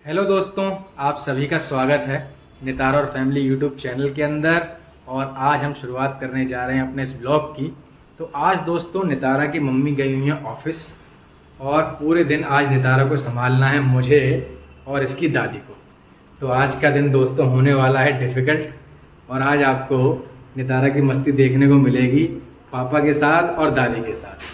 Hello दोस्तों, आप सभी का स्वागत है नितारा और फैमिली यूट्यूब चैनल के अंदर। और आज हम शुरुआत करने जा रहे हैं अपने इस ब्लॉग की। तो आज दोस्तों नितारा की मम्मी गई हुई हैं ऑफिस और पूरे दिन आज नितारा को संभालना है मुझे और इसकी दादी को। तो आज का दिन दोस्तों होने वाला है डिफ़िकल्ट और आज आपको नितारा की मस्ती देखने को मिलेगी पापा के साथ और दादी के साथ।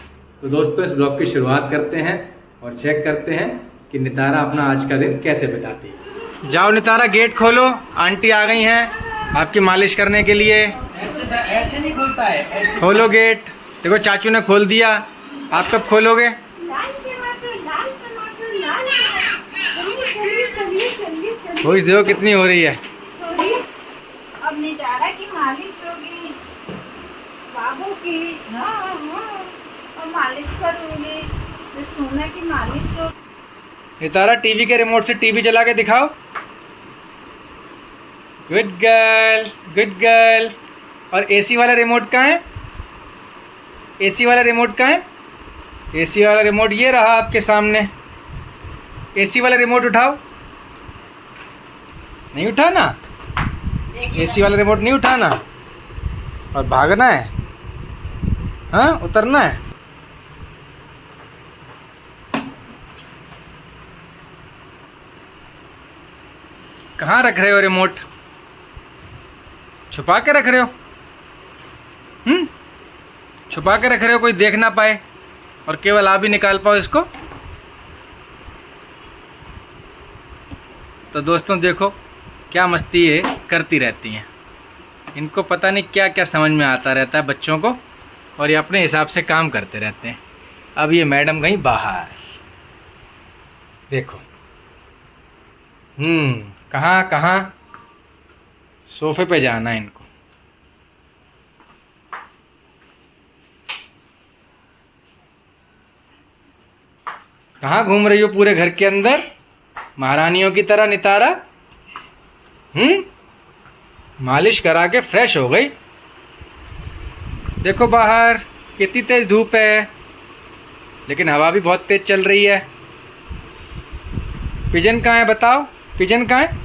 तो दोस्तों इस ब्लॉग की शुरुआत करते हैं और चेक करते हैं कि नितारा अपना आज का दिन कैसे बिताती है। जाओ नितारा, गेट खोलो, आंटी आ गई हैं आपकी मालिश करने के लिए। ऐसे नहीं खुलता है। खोलो गेट। देखो चाचू ने खोल दिया, आप कब खोलोगे? खोज देखो कितनी हो रही है। अब नितारा की मालिश होगी, बाबू की और मालिश करूंगी, तो सोना की मालिश होगी। नितारा टीवी के रिमोट से टीवी चला के दिखाओ। Good girl, good girl. और एसी वाला रिमोट कहाँ है? एसी वाला रिमोट कहाँ है? एसी वाला रिमोट ये रहा आपके सामने। एसी वाला रिमोट उठाओ। नहीं उठाना? एसी वाला रिमोट नहीं उठाना और भागना है। हाँ, उतरना है। कहाँ रख रहे हो रिमोट? छुपा के रख रहे हो? छुपा के रख रहे हो, कोई देख ना पाए और केवल आप ही निकाल पाओ इसको। तो दोस्तों देखो क्या मस्ती ये करती रहती हैं। इनको पता नहीं क्या क्या समझ में आता रहता है बच्चों को और ये अपने हिसाब से काम करते रहते हैं। अब ये मैडम गई बाहर, देखो। कहाँ कहाँ? सोफे पे जाना है इनको। कहाँ घूम रही हो पूरे घर के अंदर महारानियों की तरह नितारा? मालिश करा के फ्रेश हो गई। देखो बाहर कितनी तेज धूप है, लेकिन हवा भी बहुत तेज चल रही है। पिजन कहाँ है बताओ? पिजन कहाँ है?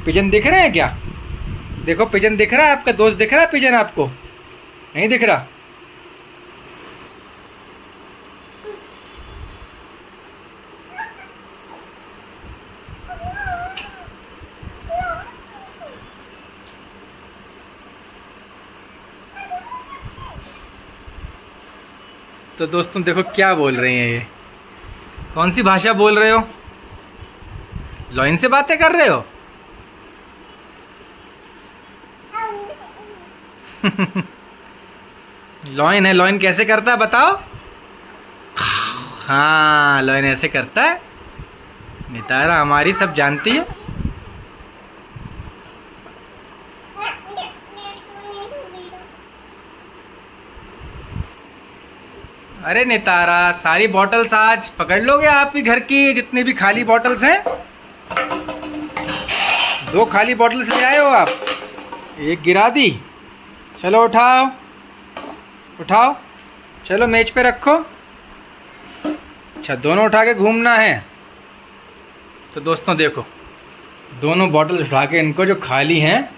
पिजन दिख रहे हैं क्या? देखो पिजन दिख रहा है, आपका दोस्त दिख रहा है पिजन आपको? नहीं दिख रहा? तो दोस्तों देखो क्या बोल रही हैं ये। कौन सी भाषा बोल रहे हो? लॉइन से बातें कर रहे हो? लॉइन है, लॉइन कैसे करता है बताओ? हाँ, लॉइन ऐसे करता है। नितारा हमारी सब जानती है। अरे नितारा, सारी बॉटल्स आज पकड़ लोगे आप ही घर की, जितनी भी खाली बॉटल्स हैं। 2 खाली बॉटल्स ले आए हो आप, एक गिरा दी। चलो उठाओ उठाओ, चलो मेज पे रखो। अच्छा, दोनों उठा के घूमना है। तो दोस्तों देखो, दोनों बॉटल्स उठा के, इनको जो खाली हैं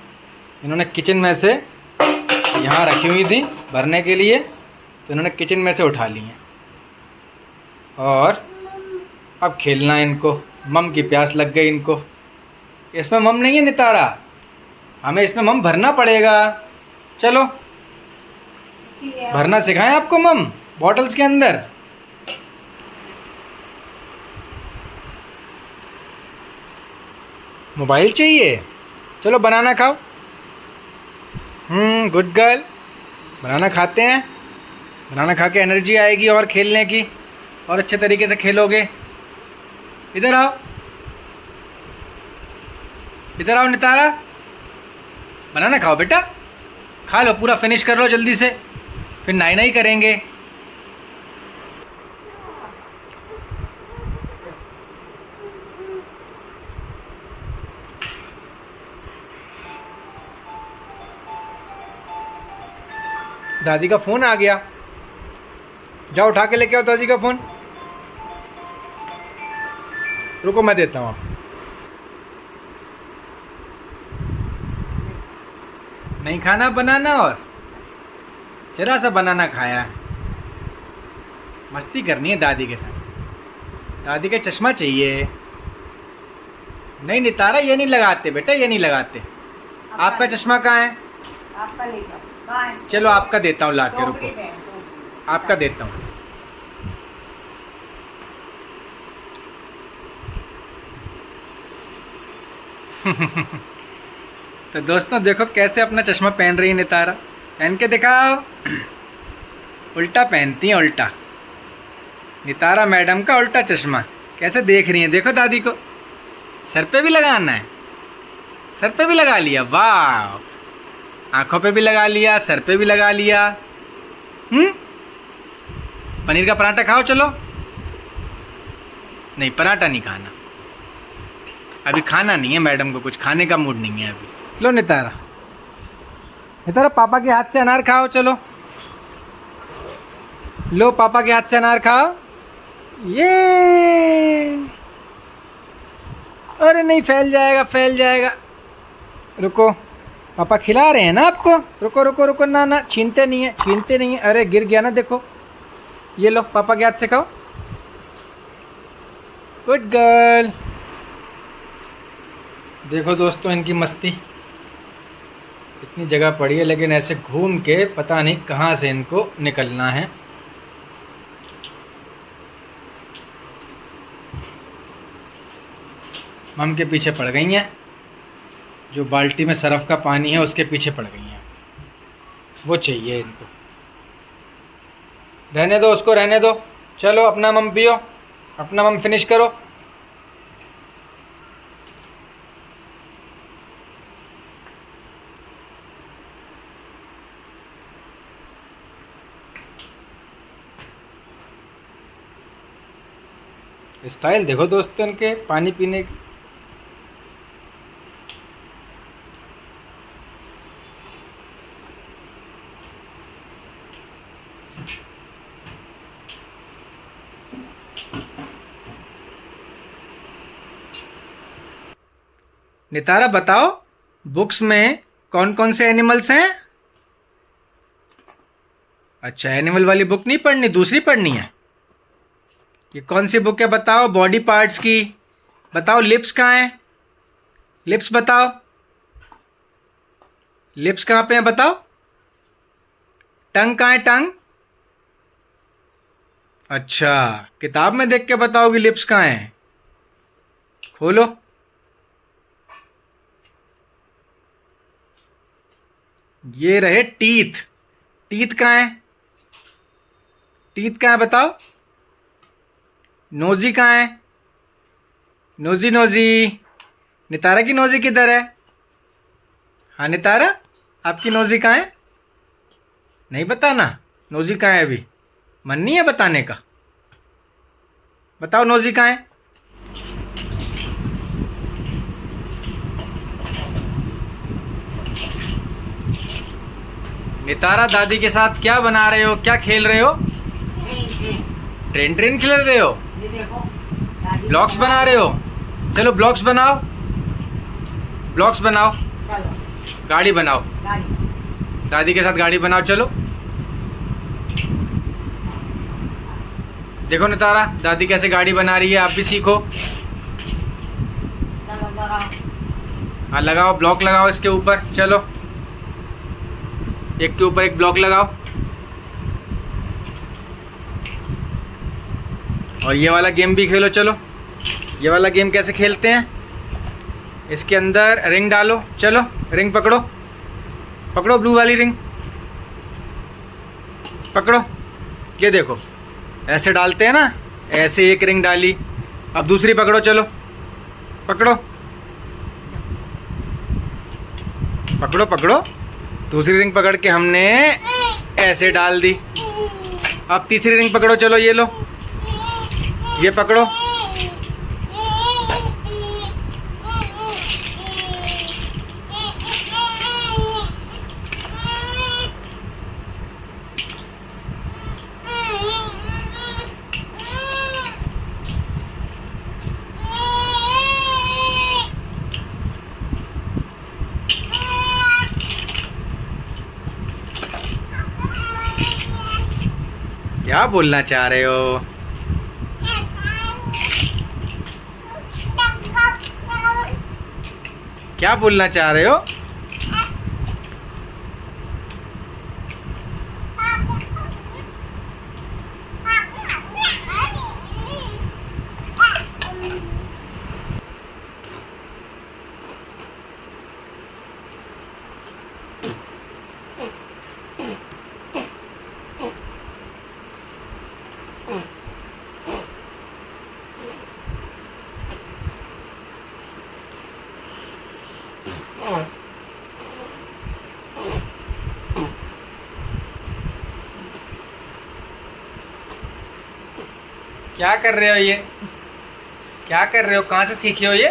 इन्होंने किचन में से यहाँ रखी हुई थी भरने के लिए, तो इन्होंने किचन में से उठा ली हैं और अब खेलना है इनको। मम की प्यास लग गई इनको। इसमें मम नहीं है नितारा, हमें इसमें मम भरना पड़ेगा। चलो भरना सिखाएं आपको मम बॉटल्स के अंदर। मोबाइल चाहिए? चलो बनाना खाओ। Good girl. बनाना खाते हैं, बनाना खा के एनर्जी आएगी और खेलने की, और अच्छे तरीके से खेलोगे। इधर आओ, इधर आओ नितारा, बनाना खाओ बेटा। खा लो, पूरा फिनिश कर लो जल्दी से, फिर नाई नाई करेंगे। दादी का फ़ोन आ गया, जाओ उठा के लेके आओ दादी का फ़ोन। रुको मैं देता हूँ आप। नहीं खाना बनाना, और जरा सा बनाना खाया। मस्ती करनी है दादी के साथ। दादी का चश्मा चाहिए। नहीं नितारा, ये नहीं लगाते बेटा, ये नहीं लगाते। आपका चश्मा कहाँ है? आपका लेकर कहाँ है? चलो आपका देता हूँ ला के, टोकरी रुको में, टोकरी। आपका देता हूँ। तो दोस्तों देखो कैसे अपना चश्मा पहन रही है नितारा। पहन के दिखाओ। उल्टा पहनती है, उल्टा। नितारा मैडम का उल्टा चश्मा। कैसे देख रही हैं, देखो दादी को। सर पे भी लगाना है, सर पे भी लगा लिया, वाह। आंखों पे भी लगा लिया, सर पे भी लगा लिया। पनीर का पराठा खाओ चलो। नहीं पराठा नहीं खाना, अभी खाना नहीं है, मैडम को कुछ खाने का मूड नहीं है अभी। लो नितारा, नितारा पापा के हाथ से अनार खाओ चलो। लो पापा के हाथ से अनार खाओ। ये अरे नहीं, फैल जाएगा, फैल जाएगा। रुको, पापा खिला रहे हैं ना आपको। रुको रुको रुको, ना ना, छीनते नहीं है, छीनते नहीं है। अरे गिर गया ना, देखो। ये लो पापा के हाथ से खाओ। Good girl. देखो दोस्तों इनकी मस्ती। इतनी जगह पड़ी है लेकिन ऐसे घूम के पता नहीं कहाँ से इनको निकलना है। मम के पीछे पड़ गई हैं, जो बाल्टी में सरफ का पानी है उसके पीछे पड़ गई हैं। वो चाहिए इनको। रहने दो उसको, रहने दो। चलो अपना मम पियो, अपना मम फिनिश करो। स्टाइल देखो दोस्तों इनके पानी पीने की। नितारा बताओ, बुक्स में कौन कौन से एनिमल्स हैं? अच्छा, एनिमल वाली बुक नहीं पढ़नी, दूसरी पढ़नी है। ये कौन सी बुक है बताओ? बॉडी पार्ट्स की। बताओ लिप्स कहाँ हैं? लिप्स बताओ, लिप्स कहाँ पे हैं बताओ। टंग कहाँ है? टंग। अच्छा, किताब में देख के बताओगी लिप्स कहाँ हैं। खोलो। ये रहे टीथ। टीथ कहाँ है? टीथ कहाँ है बताओ। नोजी कहाँ है? Nosy nosy. नितारा की नोजी किधर है? हाँ नितारा, आपकी नोजी कहाँ है? नहीं बताना नोजी कहाँ है, अभी मन नहीं है बताने का। बताओ नोजी कहाँ है? नितारा दादी के साथ क्या बना रहे हो, क्या खेल रहे हो? ट्रेन ट्रेन खेल रहे हो? ब्लॉक्स बना रहे हो? चलो ब्लॉक्स बनाओ, ब्लॉक्स बनाओ। गाड़ी बनाओ, दादी के साथ गाड़ी बनाओ। चलो देखो नितारा दादी कैसे गाड़ी बना रही है, आप भी सीखो। हाँ लगाओ, ब्लॉक लगाओ इसके ऊपर। चलो एक के ऊपर एक ब्लॉक लगाओ। और ये वाला गेम भी खेलो। चलो ये वाला गेम कैसे खेलते हैं, इसके अंदर रिंग डालो। चलो रिंग पकड़ो, पकड़ो ब्लू वाली रिंग पकड़ो। ये देखो ऐसे डालते हैं ना, ऐसे एक रिंग डाली। अब दूसरी पकड़ो, चलो पकड़ो पकड़ो पकड़ो। दूसरी रिंग पकड़ के हमने ऐसे डाल दी। अब तीसरी रिंग पकड़ो। चलो ये लो, ये पकड़ो। क्या बोलना चाह रहे हो? क्या बोलना चाह रहे हो? क्या कर रहे हो ये? क्या कर रहे हो? कहाँ से सीखे हो ये?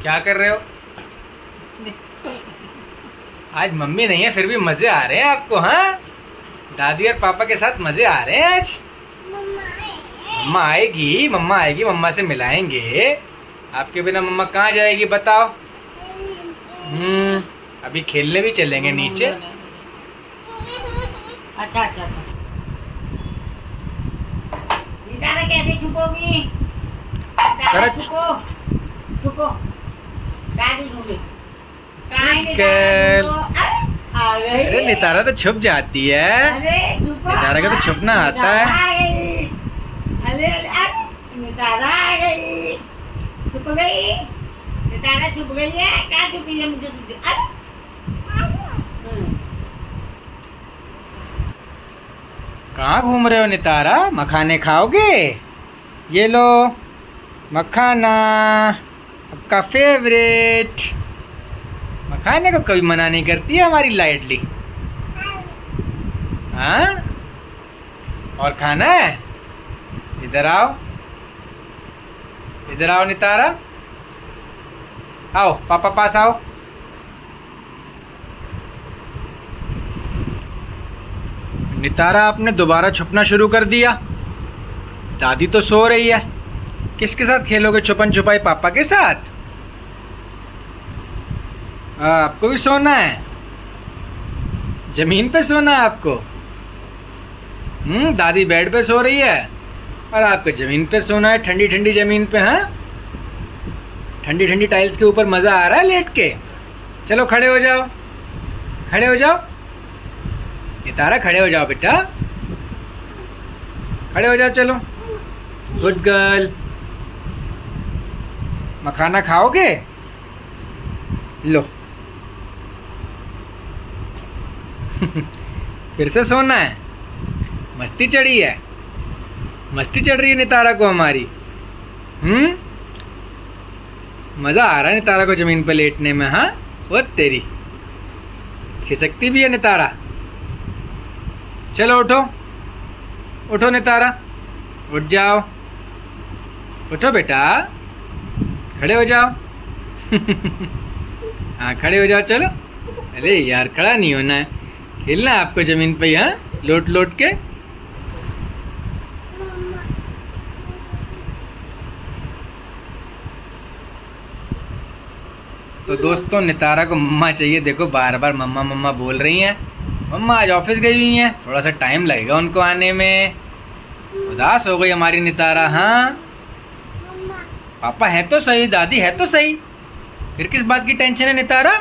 क्या कर रहे हो? आज मम्मी नहीं है फिर भी मजे आ रहे हैं आपको, हाँ? दादी और पापा के साथ मजे आ रहे हैं आज। मम्मा आएगी, मम्मा आएगी, मम्मा से मिलाएंगे। आपके बिना मम्मा कहाँ जाएगी बताओ? अभी खेलने भी चलेंगे नीचे। अच्छा अच्छा अच्छा। नितारा कैसे छुपोगी? नितारा छुपो, छुपो। दादी ढूंढे। कहाँ है नितारा? अरे नितारा तो छुप जाती है। अरे छुपो। नितारा का तो छुपना आता है। अरे नितारा आ गई। छुप गई। नितारा छुप गई है। कहाँ छुपी है मुझे? कहाँ घूम रहे हो नितारा? मखाने खाओगे? ये लो मखाना, आपका फेवरेट। मखाने को कभी मना नहीं करती है हमारी लाडली। हाँ? और खाना है? इधर आओ, इधर आओ नितारा। आओ पापा पास आओ। नितारा आपने दोबारा छुपना शुरू कर दिया। दादी तो सो रही है। किसके साथ खेलोगे छुपन छुपाई? पापा के साथ? आपको भी सोना है? जमीन पे सोना है आपको? दादी बेड पे सो रही है और आपको जमीन पे सोना है, ठंडी ठंडी जमीन पे। हाँ, ठंडी ठंडी टाइल्स के ऊपर मज़ा आ रहा है लेट के। चलो खड़े हो जाओ, खड़े हो जाओ। नितारा खड़े हो जाओ बेटा, खड़े हो जाओ। चलो, गुड गर्ल। मखाना खाओगे? लो। फिर से सोना है? मस्ती चढ़ी है, मस्ती चढ़ रही है नितारा को हमारी। मज़ा आ रहा है नितारा को ज़मीन पे लेटने में। हाँ, वो तेरी खिसकती भी है नितारा। चलो उठो, उठो नितारा, उठ जाओ, उठो बेटा, खड़े हो जाओ। हाँ, खड़े हो जाओ। चलो। अरे यार, खड़ा नहीं होना है, खेलना है आपको ज़मीन पे। हाँ, लोट लोट के। तो दोस्तों, नितारा को मम्मा चाहिए। देखो बार बार मम्मा मम्मा बोल रही हैं। मम्मा आज ऑफिस गई हुई हैं, थोड़ा सा टाइम लगेगा उनको आने में। उदास हो गई हमारी नितारा। हाँ, पापा है तो सही, दादी है तो सही, फिर किस बात की टेंशन है नितारा?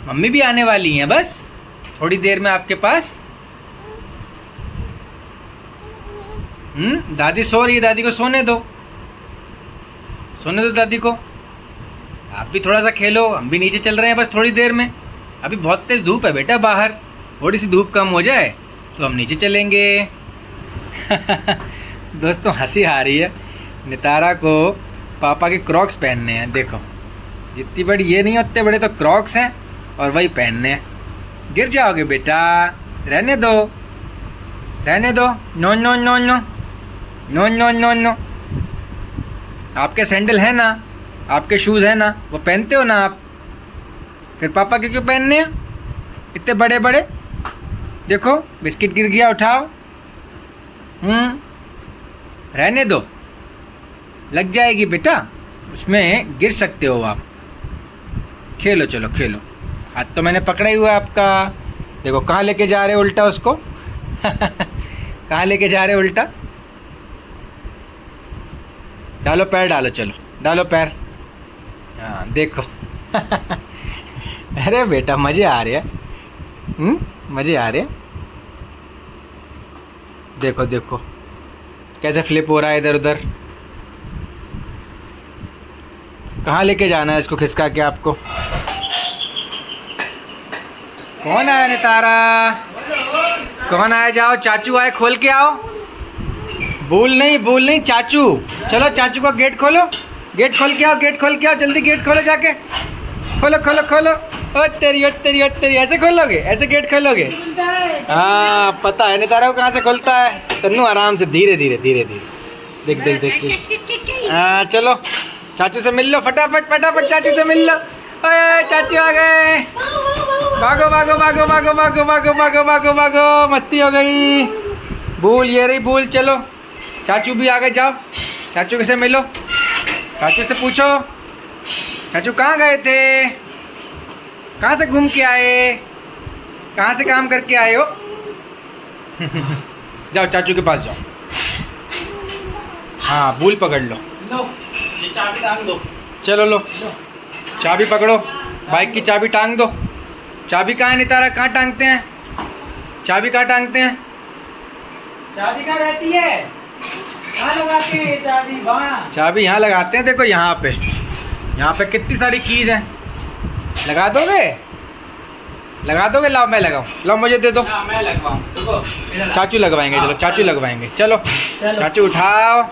मम्मी भी आने वाली हैं बस थोड़ी देर में आपके पास। दादी सो रही है, दादी को सोने दो, सोने दो दादी को। आप भी थोड़ा सा खेलो, हम भी नीचे चल रहे हैं बस थोड़ी देर में। अभी बहुत तेज़ धूप है बेटा बाहर, थोड़ी सी धूप कम हो जाए तो हम नीचे चलेंगे। दोस्तों, हंसी आ रही है। नितारा को पापा के क्रॉक्स पहनने हैं। देखो, जितनी बड़ी ये नहीं, उतने बड़े तो क्रॉक्स हैं और वही पहनने हैं। गिर जाओगे बेटा, रहने दो, रहने दो। No no no no no no no no. आपके सैंडल है ना, आपके शूज़ है ना, वो पहनते हो ना आप, फिर पापा के क्यों पहनने हैं इतने बड़े बड़े? देखो बिस्किट गिर गया, उठाओ। रहने दो, लग जाएगी बेटा, उसमें गिर सकते हो आप। खेलो, चलो खेलो। हाथ तो मैंने पकड़ा ही हुआ है आपका, देखो कहाँ लेके जा रहे उल्टा उसको कहाँ लेके जा रहे उल्टा। डालो पैर, डालो, चलो डालो पैर। हाँ देखो अरे बेटा मज़े आ रहे हैं, मज़े आ रहे हैं। देखो देखो कैसे फ्लिप हो रहा है इधर उधर। कहाँ लेके जाना है इसको खिसका के आपको। कौन आया नितारा, कौन आया? जाओ चाचू आए, खोल के आओ। भूल नहीं चाचू। चलो चाचू का गेट खोलो, गेट खोल के आओ, गेट खोल के आओ, जल्दी गेट खोलो जाके। खोलो खोलो खोलो। ओ तेरी ओ तेरी ओ तेरी, ऐसे खोलोगे, ऐसे गेट खोलोगे? हाँ पता है नितारा को कहाँ से खोलता है। तन्नू आराम से, धीरे धीरे धीरे धीरे। देख देख देख। हाँ चलो चाचू से मिल लो, फटाफट फटाफट चाचू से मिल लो। ओए चाचू आ गए। भागो भागो भागो भागो भागो भागो भागो भागो भागो, मस्ती हो गई। भूल ये रही भूल। चलो चाचू भी आ गए, जाओ चाचू से मिलो, चाचू से पूछो चाचू कहाँ गए थे, कहाँ से घूम के आए, कहाँ से काम करके आए हो जाओ चाचू के पास जाओ। हाँ भूल पकड़ लो, ये चाबी टांग दो। चलो लो चाबी पकड़ो, बाइक की चाबी टांग दो। चाबी कहाँ है नितारा, कहाँ टांगते हैं चाबी, कहाँ टांगते हैं? चाबी कहाँ रहती है, कहाँ लगाते हैं चाबी? वहाँ। चाबी यहाँ लगाते हैं। देखो यहाँ पे कितनी सारी कीज हैं। लगा दोगे, लगा दोगे? लाओ मैं लगाऊं, लाओ मुझे दे दो। हाँ, मैं लगवाऊँ। रुको, इधर आ। चाचू लगवाएंगे, चलो चाचू लगवाएंगे। चलो चलो। चाचू उठाओ,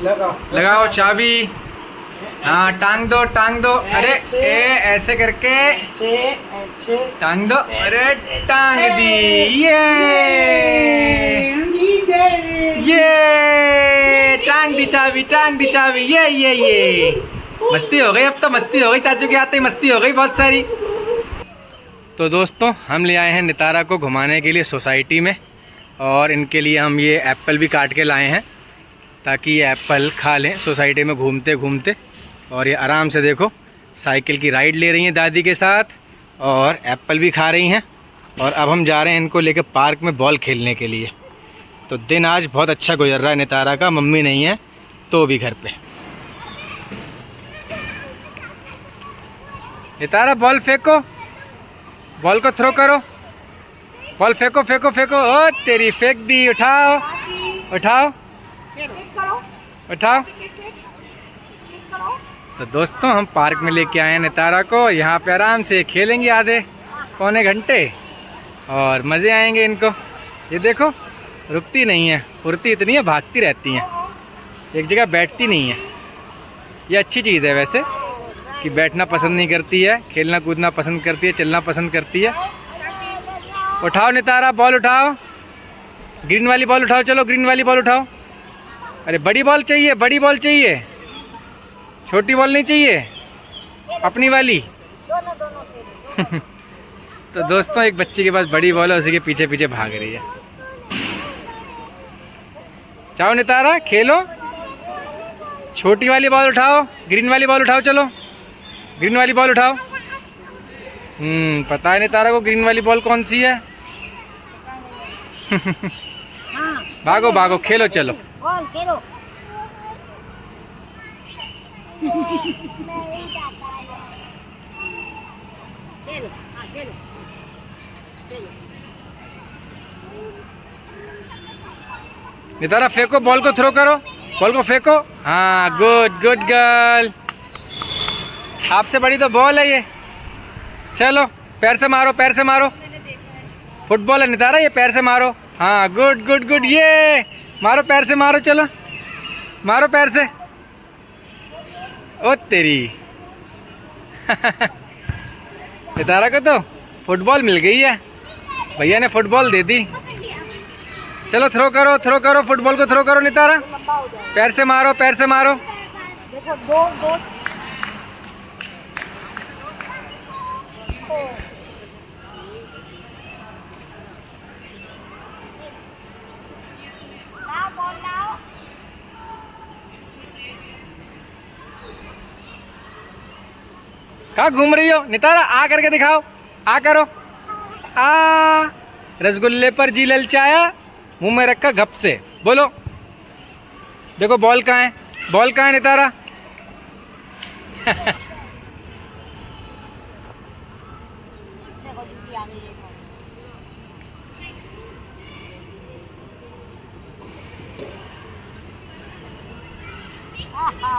लगाओ लगाओ चाबी। हाँ टांग दो टांग दो। अरे ऐसे करके टांग दो। अरे टांग दी, ये टांग दी चाबी, टांग दी चाबी। ये मस्ती हो गई, अब तो मस्ती हो गई। चाचू के आते ही मस्ती हो गई बहुत सारी। तो दोस्तों हम ले आए हैं नितारा को घुमाने के लिए सोसाइटी में, और इनके लिए हम ये एप्पल भी काट के लाए हैं ताकि ये एप्पल खा लें सोसाइटी में घूमते घूमते। और ये आराम से देखो साइकिल की राइड ले रही हैं दादी के साथ, और एप्पल भी खा रही हैं। और अब हम जा रहे हैं इनको लेकर पार्क में बॉल खेलने के लिए। तो दिन आज बहुत अच्छा गुजर रहा है नितारा का, मम्मी नहीं है तो भी घर पे। नितारा बॉल फेंको, बॉल को थ्रो करो, बॉल फेंको फेंको फेंको। ओ तेरी फेंक दी, उठाओ उठाओ उठाओ। तो दोस्तों हम पार्क में लेके आए हैं नितारा को, यहाँ पे आराम से खेलेंगे आधे पौने घंटे और मज़े आएंगे इनको। ये देखो रुकती नहीं है, फुर्ती इतनी है, भागती रहती हैं, एक जगह बैठती नहीं है। ये अच्छी चीज़ है वैसे कि बैठना पसंद नहीं करती है, खेलना कूदना पसंद करती है, चलना पसंद करती है। उठाओ नितारा, बॉल उठाओ, ग्रीन वाली बॉल उठाओ, चलो ग्रीन वाली बॉल उठाओ। अरे बड़ी बॉल चाहिए, बड़ी बॉल चाहिए, छोटी बॉल नहीं चाहिए, अपनी वाली तो दोस्तों एक बच्चे के पास बड़ी बॉल है, उसी के पीछे पीछे भाग रही है। जाओ नितारा खेलो, छोटी वाली बॉल उठाओ, ग्रीन वाली बॉल उठाओ, चलो ग्रीन वाली बॉल उठाओ। पता है नितारा को ग्रीन वाली बॉल कौन सी है भागो भागो खेलो, चलो बॉल खेलो खेलो, हाँ खेलो खेलो। नितारा फेंको, बॉल को थ्रो करो, बॉल को फेंको। हाँ गुड गुड गर्ल, आपसे बड़ी तो बॉल है ये। चलो पैर से मारो, पैर से मारो, फुटबॉल है नितारा ये, पैर से मारो। हाँ गुड गुड गुड, ये मारो पैर से मारो, चलो मारो पैर से। ओ तेरी नितारा को तो फुटबॉल मिल गई है, भैया ने फुटबॉल दे दी। चलो थ्रो करो, थ्रो करो, फुटबॉल को थ्रो करो नितारा, पैर से मारो, पैर से मारो। देखो दो दो कहाँ घूम रही हो नितारा, आ करके दिखाओ, आ करो, आ रसगुल्ले पर जी ललचाया, मुंह में रखा गप से। बोलो, देखो बॉल कहाँ है, बॉल कहाँ है नितारा? देखो दीदी आ गई है। आहा।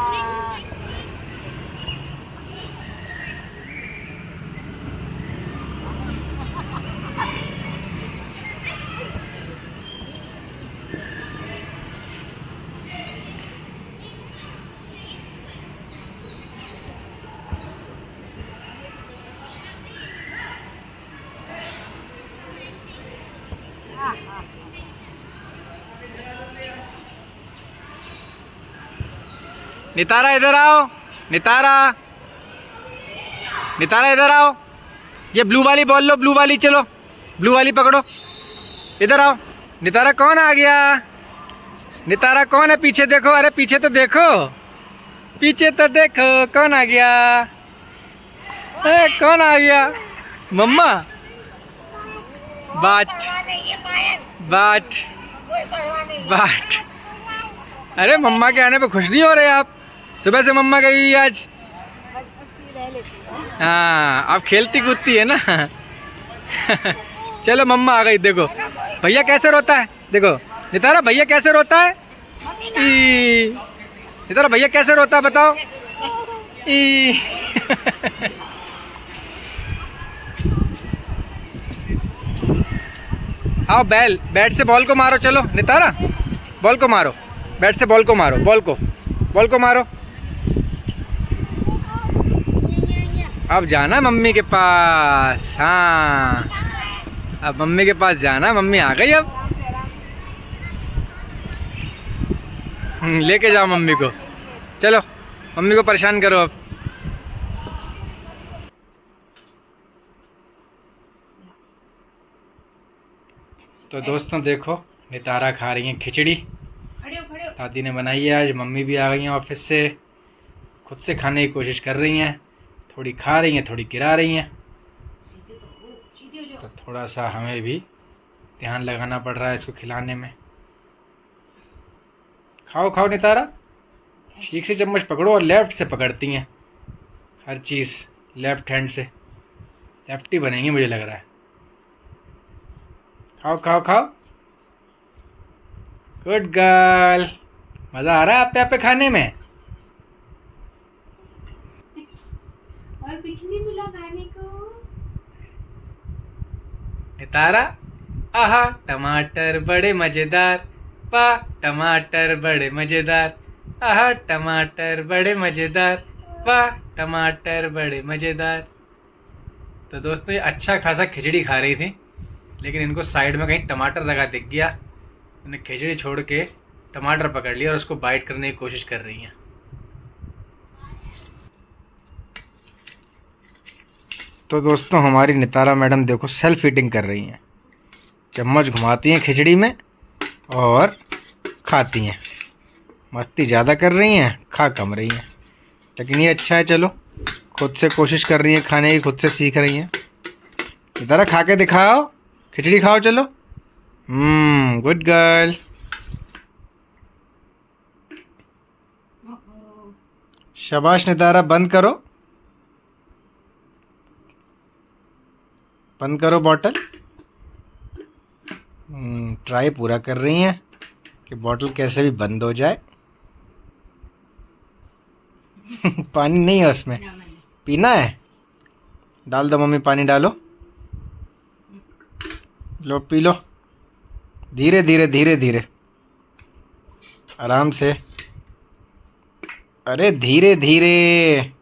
नितारा इधर आओ, नितारा, नितारा इधर आओ। ये ब्लू वाली बॉल लो, ब्लू वाली, चलो ब्लू वाली पकड़ो, इधर आओ। नितारा कौन आ गया? नितारा कौन है? पीछे देखो, अरे पीछे तो देखो, पीछे तो देखो, कौन आ गया? अरे कौन आ गया? मम्मा। बाट बाट बाट। अरे मम्मा के आने पे खुश नहीं हो रहे आप? सुबह से मम्मा गई हुई आज। हाँ, अब खेलती कूदती है ना। चलो मम्मा आ गई। देखो भैया कैसे रोता है, देखो नितारा भैया कैसे रोता है। नितारा भैया कैसे रोता है बताओ। आओ बैट से बॉल को मारो, चलो नितारा बॉल को मारो, बैट से बॉल को मारो, बॉल को मारो। अब जाना मम्मी के पास। हाँ, अब मम्मी के पास जाना, मम्मी आ गई अब। लेके जाओ मम्मी को, चलो मम्मी को परेशान करो अब। तो दोस्तों देखो, नितारा खा रही हैं खिचड़ी। दादी ने बनाई है आज, मम्मी भी आ गई हैं ऑफिस से, खुद से खाने की कोशिश कर रही हैं। थोड़ी खा रही हैं, थोड़ी गिरा रही हैं, तो थोड़ा सा हमें भी ध्यान लगाना पड़ रहा है इसको खिलाने में। खाओ खाओ नितारा, ठीक से चम्मच पकड़ो, और लेफ्ट से पकड़ती हैं हर चीज़, लेफ्ट हैंड से। लेफ्ट ही बनेंगी मुझे लग रहा है। खाओ खाओ खाओ, गुड गर्ल। मज़ा आ रहा है आप पे खाने में? और कुछ नहीं मिला खाने को। नितारा, आहा टमाटर बड़े मज़ेदार, वाह टमाटर बड़े मज़ेदार, आहा टमाटर बड़े मज़ेदार, वाह टमाटर बड़े मज़ेदार। तो दोस्तों ये अच्छा खासा खिचड़ी खा रही थी, लेकिन इनको साइड में कहीं टमाटर लगा दिख गया, उन्हें खिचड़ी छोड़ के टमाटर पकड़ लिया और उसको बाइट करने की कोशिश कर रही हैं। तो दोस्तों हमारी नितारा मैडम देखो सेल्फ ईटिंग कर रही हैं, चम्मच घुमाती हैं खिचड़ी में और खाती हैं। मस्ती ज़्यादा कर रही हैं, खा कम रही हैं, लेकिन ये अच्छा है। चलो खुद से कोशिश कर रही हैं खाने की, खुद से सीख रही हैं। नितारा खा के दिखाओ, खिचड़ी खाओ, चलो। Good girl. शाबाश नितारा, बंद करो, बंद करो बॉटल। ट्राई पूरा कर रही हैं कि बॉटल कैसे भी बंद हो जाए। पानी नहीं है उसमें, पीना है? डाल दो मम्मी, पानी डालो, लो पी लो, धीरे धीरे धीरे धीरे, आराम से, अरे धीरे धीरे।